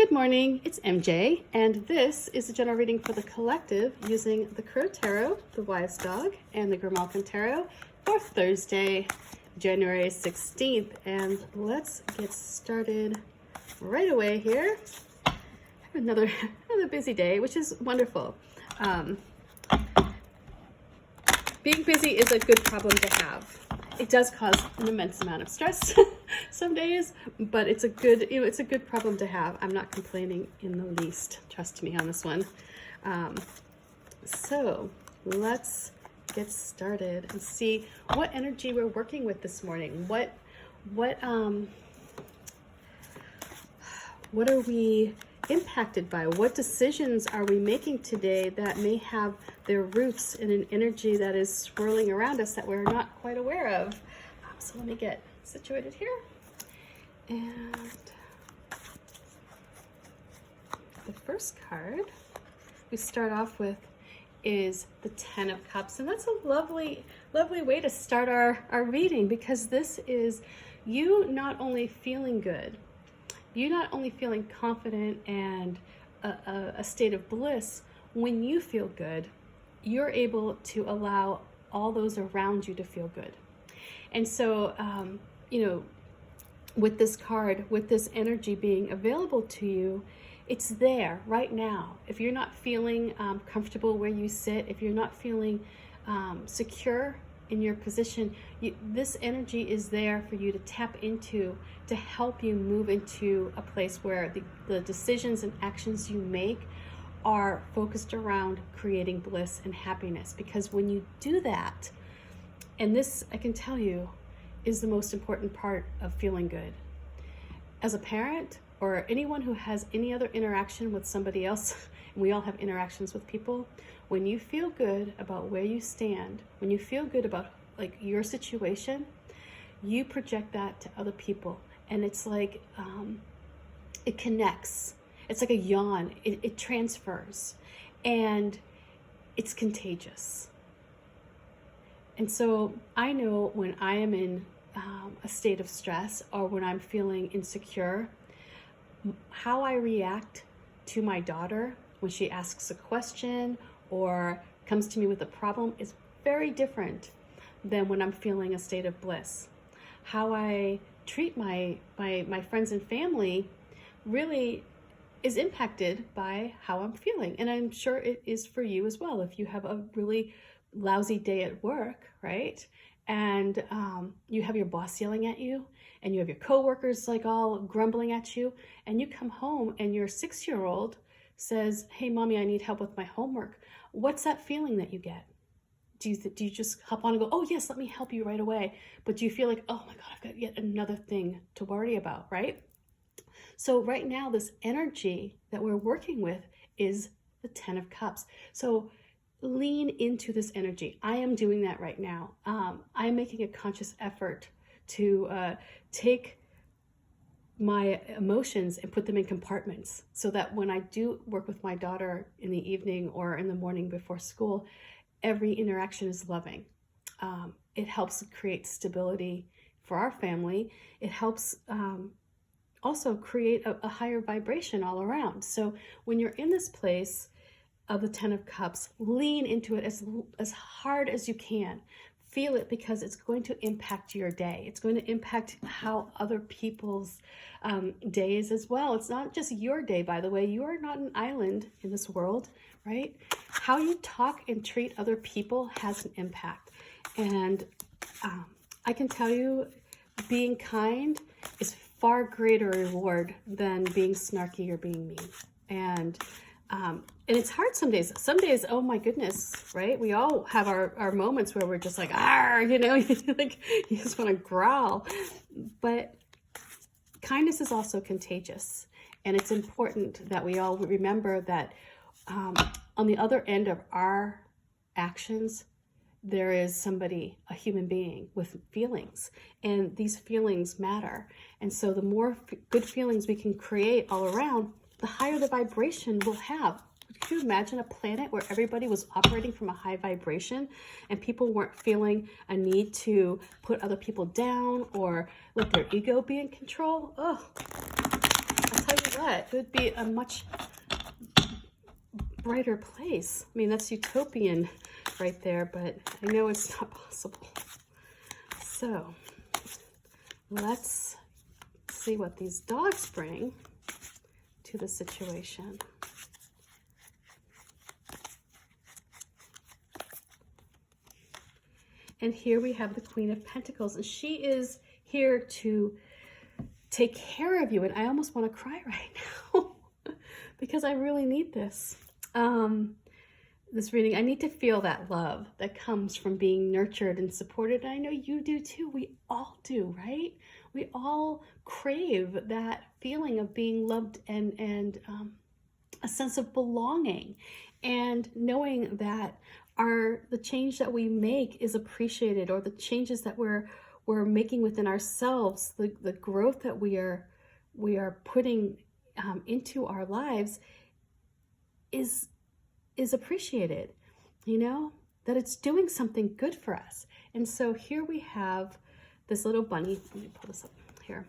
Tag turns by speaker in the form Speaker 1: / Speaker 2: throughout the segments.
Speaker 1: Good morning, it's MJ, and this is a general reading for the collective using the Crow Tarot, the Wise Dog, and the Grimalkin Tarot for Thursday, January 16th. And let's get started right away here. I have another busy day, which is wonderful. Being busy is a good problem to have. It does cause an immense amount of stress some days, but it's a good problem to have. I'm not complaining in the least. Trust me on this one. So let's get started and see what energy we're working with this morning. What are we impacted by? What decisions are we making today that may have their roots in an energy that is swirling around us that we're not quite aware of? So let me get situated here. And the first card we start off with is the Ten of Cups. And that's a lovely way to start our reading, because this is you not only feeling good, you not only feeling confident and a state of bliss. When you feel good, you're able to allow all those around you to feel good. And so, with this card, with this energy being available to you, it's there right now. If you're not feeling comfortable where you sit, if you're not feeling secure in your position, this energy is there for you to tap into, to help you move into a place where the decisions and actions you make are focused around creating bliss and happiness. Because when you do that, and this, I can tell you, is the most important part of feeling good. As a parent, or anyone who has any other interaction with somebody else, and we all have interactions with people, when you feel good about where you stand, when you feel good about like your situation, you project that to other people. And it's like, it connects. It's like a yawn. It transfers, and it's contagious. And so I know when I am in a state of stress, or when I'm feeling insecure, how I react to my daughter when she asks a question or comes to me with a problem is very different than when I'm feeling a state of bliss. How I treat my friends and family really is impacted by how I'm feeling. And I'm sure it is for you as well. If you have a really lousy day at work, right? And you have your boss yelling at you, and you have your coworkers like all grumbling at you, and you come home and your 6-year-old says, "Hey, mommy, I need help with my homework." What's that feeling that you get? Do you just hop on and go, "Oh yes, let me help you right away"? But do you feel like, "Oh my God, I've got yet another thing to worry about," right? So right now, this energy that we're working with is the Ten of Cups. So lean into this energy. I am doing that right now. I'm making a conscious effort to take my emotions and put them in compartments, so that when I do work with my daughter in the evening or in the morning before school, every interaction is loving. It helps create stability for our family. It helps also create a higher vibration all around. So when you're in this place of the Ten of Cups, lean into it as hard as you can. Feel it, because it's going to impact your day. It's going to impact how other people's days as well. It's not just your day, by the way. You are not an island in this world, right? How you talk and treat other people has an impact. And I can tell you, being kind is far greater reward than being snarky or being mean. And it's hard some days. Some days, oh my goodness, right? We all have our moments where we're just like, like you just want to growl. But kindness is also contagious. And it's important that we all remember that on the other end of our actions, there is somebody, a human being with feelings, and these feelings matter. And so the more good feelings we can create all around, the higher the vibration we'll have. Could you imagine a planet where everybody was operating from a high vibration and people weren't feeling a need to put other people down or let their ego be in control? Oh, I'll tell you what, it would be a much brighter place. I mean, that's utopian right there, but I know it's not possible. So let's see what these dogs bring to the situation. And here we have the Queen of Pentacles, and she is here to take care of you. And I almost want to cry right now because I really need this. This reading, I need to feel that love that comes from being nurtured and supported. And I know you do too. We all do, right? We all crave that feeling of being loved and a sense of belonging, and knowing that the change that we make is appreciated, or the changes that we're making within ourselves, the growth that we are putting into our lives is appreciated, that it's doing something good for us. And so here we have this little bunny. Let me pull this up here.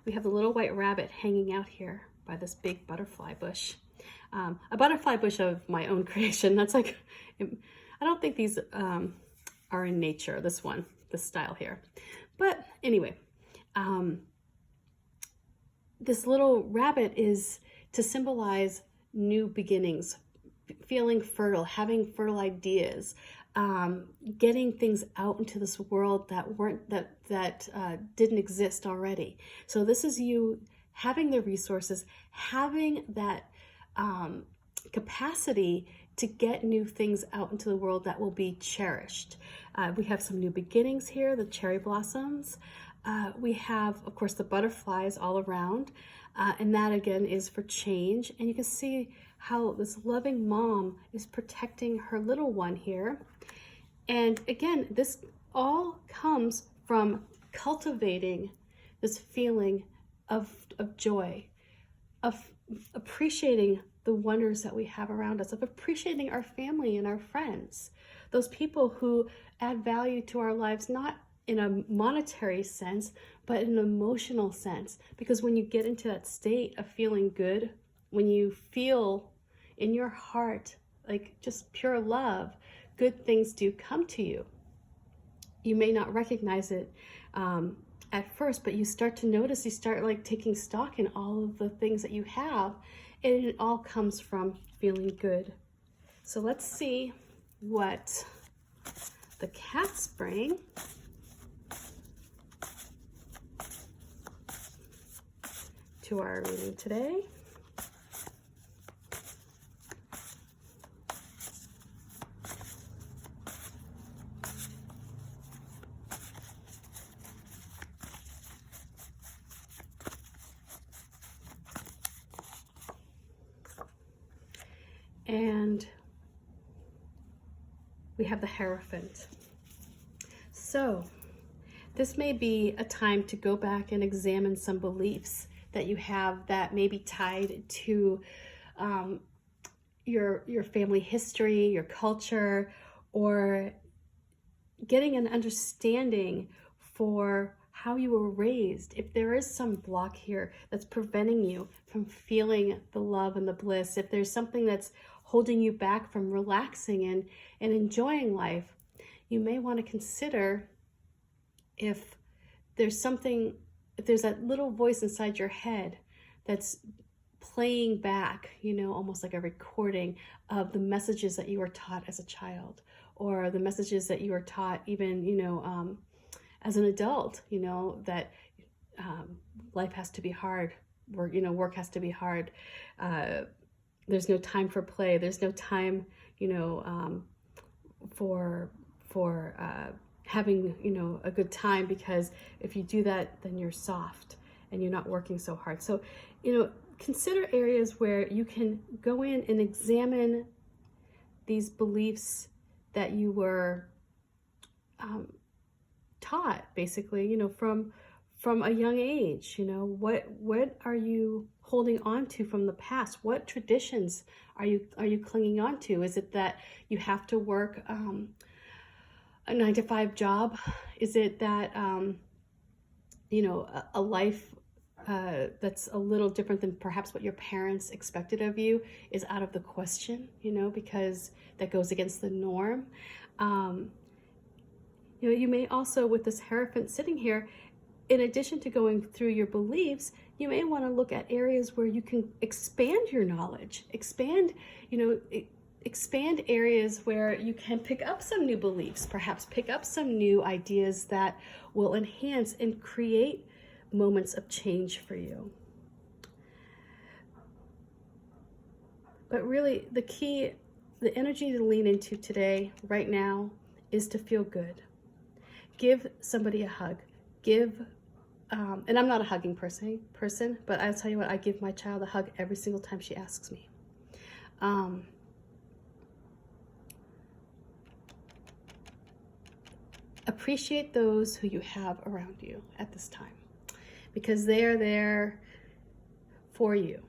Speaker 1: We have the little white rabbit hanging out here by this big butterfly bush. A butterfly bush of my own creation. That's like, I don't think these are in nature, this style here. But anyway, this little rabbit is to symbolize new beginnings, feeling fertile, having fertile ideas, getting things out into this world that didn't exist already. So this is you having the resources, having that capacity to get new things out into the world that will be cherished. We have some new beginnings here, the cherry blossoms. We have, of course, the butterflies all around, and that again is for change. And you can see how this loving mom is protecting her little one here. And again, this all comes from cultivating this feeling of joy, of appreciating the wonders that we have around us, of appreciating our family and our friends, those people who add value to our lives, not in a monetary sense, but in an emotional sense. Because when you get into that state of feeling good, when you feel in your heart like just pure love, good things do come to you. You may not recognize it at first, but you start to notice, you start like taking stock in all of the things that you have, and it all comes from feeling good. So let's see what the cats bring. To our reading today. And we have the Hierophant. So this may be a time to go back and examine some beliefs that you have that may be tied to your family history, your culture, or getting an understanding for how you were raised. If there is some block here that's preventing you from feeling the love and the bliss, if there's something that's holding you back from relaxing and enjoying life, you may want to consider if there's that little voice inside your head that's playing back, almost like a recording of the messages that you were taught as a child, or the messages that you were taught even, as an adult, that life has to be hard, work has to be hard. There's no time for play. There's no time, for having, a good time, because if you do that, then you're soft and you're not working so hard. So, consider areas where you can go in and examine these beliefs that you were taught, basically, from a young age. What are you holding on to from the past? What traditions are you clinging on to? Is it that you have to work a 9-to-5 job? Is it that a life that's a little different than perhaps what your parents expected of you is out of the question, because that goes against the norm. You may also, with this Hierophant sitting here, in addition to going through your beliefs, you may want to look at areas where you can expand your knowledge, expand areas where you can pick up some new beliefs, perhaps pick up some new ideas that will enhance and create moments of change for you. But really, the energy to lean into today, right now, is to feel good. Give somebody a hug. And I'm not a hugging person, but I'll tell you what, I give my child a hug every single time she asks me. Appreciate those who you have around you at this time, because they are there for you.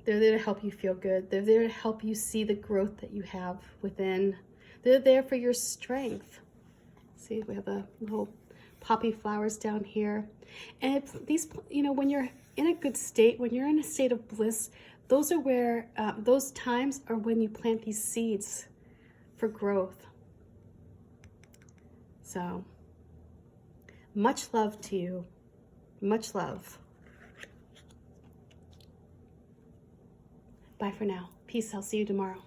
Speaker 1: They're there to help you feel good. They're there to help you see the growth that you have within. They're there for your strength. See, we have the little poppy flowers down here. And these, when you're in a good state, when you're in a state of bliss, those are where, those times are when you plant these seeds for growth. So, much love to you. Much love. Bye for now. Peace. I'll see you tomorrow.